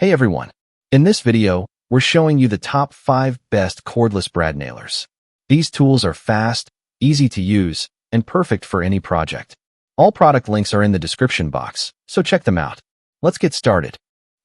Hey everyone! In this video, we're showing you the top 5 best cordless brad nailers. These tools are fast, easy to use, and perfect for any project. All product links are in the description box, so check them out. Let's get started.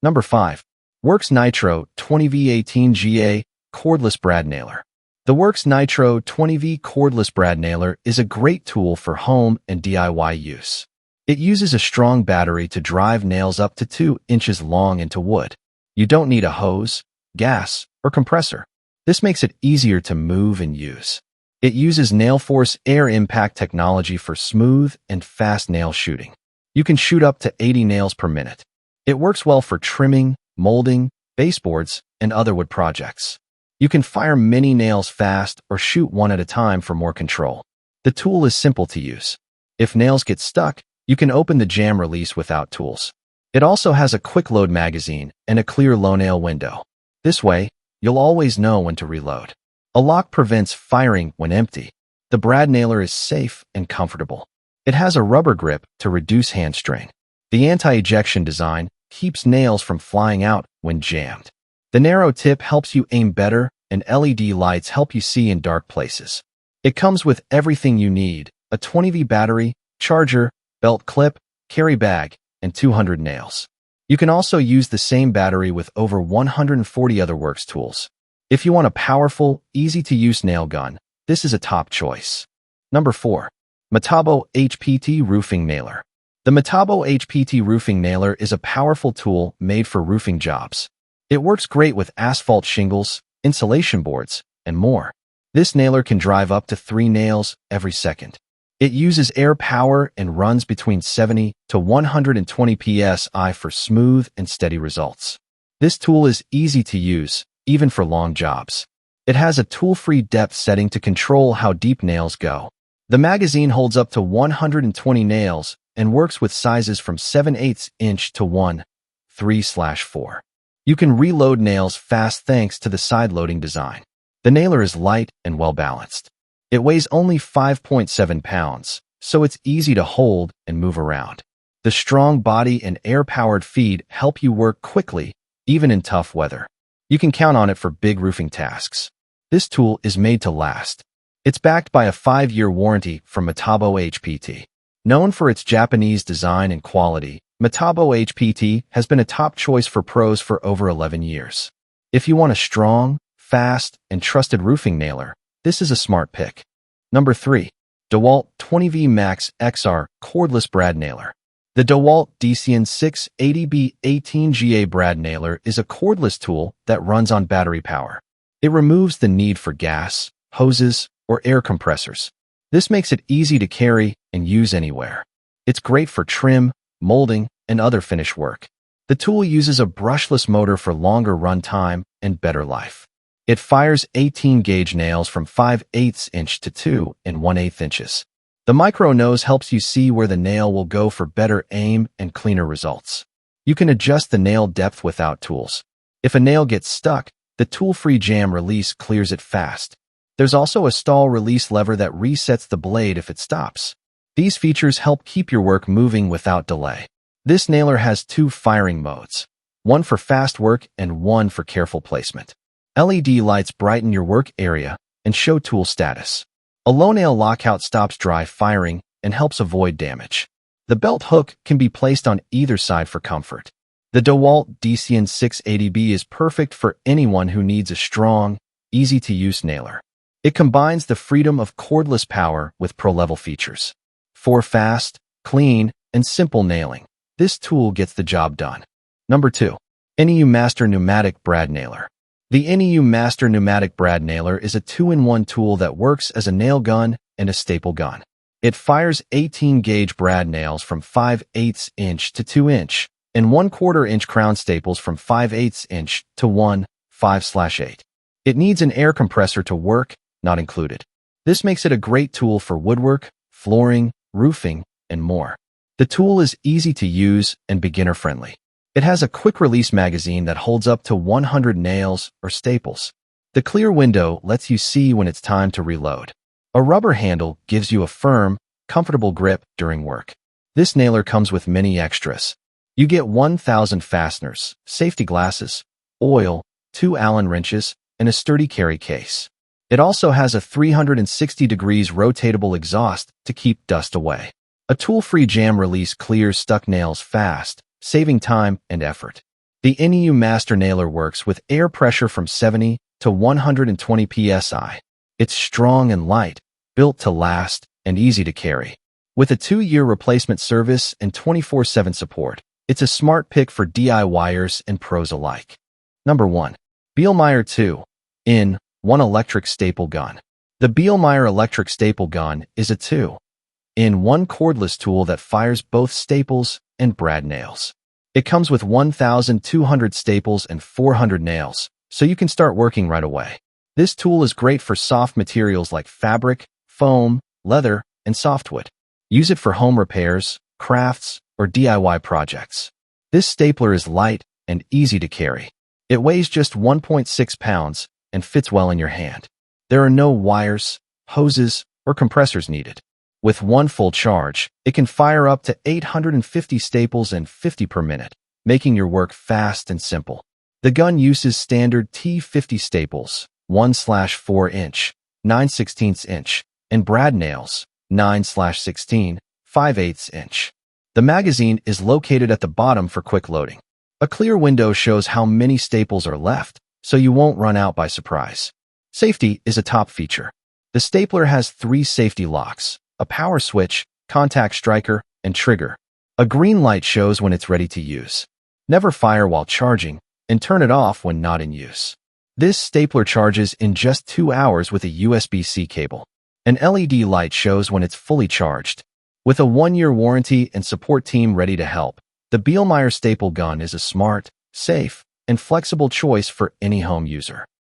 Number 5. Works Nitro 20V18GA Cordless Brad Nailer. The Works Nitro 20V Cordless Brad Nailer is a great tool for home and DIY use. It uses a strong battery to drive nails up to 2 inches long into wood. You don't need a hose, gas, or compressor. This makes it easier to move and use. It uses NailForce air impact technology for smooth and fast nail shooting. You can shoot up to 80 nails per minute. It works well for trimming, molding, baseboards, and other wood projects. You can fire many nails fast or shoot one at a time for more control. The tool is simple to use. If nails get stuck, you can open the jam release without tools. It also has a quick load magazine and a clear low nail window. This way, you'll always know when to reload. A lock prevents firing when empty. The brad nailer is safe and comfortable. It has a rubber grip to reduce hand strain. The anti-ejection design keeps nails from flying out when jammed. The narrow tip helps you aim better, and LED lights help you see in dark places. It comes with everything you need: a 20V battery, charger, belt clip, carry bag, and 200 nails. You can also use the same battery with over 140 other Works tools. If you want a powerful, easy-to-use nail gun, this is a top choice. Number 4. Metabo HPT Roofing Nailer. The Metabo HPT Roofing Nailer is a powerful tool made for roofing jobs. It works great with asphalt shingles, insulation boards, and more. This nailer can drive up to 3 nails every second. It uses air power and runs between 70 to 120 psi for smooth and steady results. This tool is easy to use, even for long jobs. It has a tool-free depth setting to control how deep nails go. The magazine holds up to 120 nails and works with sizes from 7/8 inch to 1/3/4. You can reload nails fast thanks to the side-loading design. The nailer is light and well-balanced. It weighs only 5.7 pounds, so it's easy to hold and move around. The strong body and air-powered feed help you work quickly, even in tough weather. You can count on it for big roofing tasks. This tool is made to last. It's backed by a 5-year warranty from Metabo HPT. Known for its Japanese design and quality, Metabo HPT has been a top choice for pros for over 11 years. If you want a strong, fast, and trusted roofing nailer, this is a smart pick. Number 3. DeWalt 20V Max XR Cordless Brad Nailer. The DeWalt DCN 680B18GA Brad Nailer is a cordless tool that runs on battery power. It removes the need for gas, hoses, or air compressors. This makes it easy to carry and use anywhere. It's great for trim, molding, and other finish work. The tool uses a brushless motor for longer run time and better life. It fires 18-gauge nails from 5/8 inch to 2 1/8 inches. The micro nose helps you see where the nail will go for better aim and cleaner results. You can adjust the nail depth without tools. If a nail gets stuck, the tool-free jam release clears it fast. There's also a stall release lever that resets the blade if it stops. These features help keep your work moving without delay. This nailer has 2 firing modes, one for fast work and one for careful placement. LED lights brighten your work area and show tool status. A low nail lockout stops dry firing and helps avoid damage. The belt hook can be placed on either side for comfort. The DeWalt DCN 680B is perfect for anyone who needs a strong, easy-to-use nailer. It combines the freedom of cordless power with pro-level features. For fast, clean, and simple nailing, this tool gets the job done. Number 2. NEU Master Pneumatic Brad Nailer. The NEU Master Pneumatic Brad Nailer is a 2-in-1 tool that works as a nail gun and a staple gun. It fires 18-gauge brad nails from 5/8 inch to 2 inch and 1/4 inch crown staples from 5/8 inch to 1/5/8. It needs an air compressor to work, not included. This makes it a great tool for woodwork, flooring, roofing, and more. The tool is easy to use and beginner-friendly. It has a quick-release magazine that holds up to 100 nails or staples. The clear window lets you see when it's time to reload. A rubber handle gives you a firm, comfortable grip during work. This nailer comes with many extras. You get 1,000 fasteners, safety glasses, oil, 2 Allen wrenches, and a sturdy carry case. It also has a 360 degrees rotatable exhaust to keep dust away. A tool-free jam release clears stuck nails fast, saving time and effort. The NEU Master Nailer works with air pressure from 70 to 120 psi. It's strong and light, built to last, and easy to carry. With a 2-year replacement service and 24/7 support, it's a smart pick for DIYers and pros alike. Number 1. Bielmeier 2-in-1 Electric Staple Gun. The Bielmeier Electric Staple Gun is a 2-in-1 cordless tool that fires both staples and brad nails. It comes with 1,200 staples and 400 nails, so you can start working right away. This tool is great for soft materials like fabric, foam, leather, and softwood. Use it for home repairs, crafts, or DIY projects. This stapler is light and easy to carry. It weighs just 1.6 pounds and fits well in your hand. There are no wires, hoses, or compressors needed. With one full charge, it can fire up to 850 staples and 50 per minute, making your work fast and simple. The gun uses standard T50 staples, 1/4 inch, 9/16 inch, and brad nails, 9/16, 5/8 inch. The magazine is located at the bottom for quick loading. A clear window shows how many staples are left, so you won't run out by surprise. Safety is a top feature. The stapler has 3 safety locks, a power switch, contact striker, and trigger. A green light shows when it's ready to use. Never fire while charging, and turn it off when not in use. This stapler charges in just 2 hours with a USB-C cable. An LED light shows when it's fully charged. With a 1-year warranty and support team ready to help, the Bielmeier Staple Gun is a smart, safe, and flexible choice for any home user.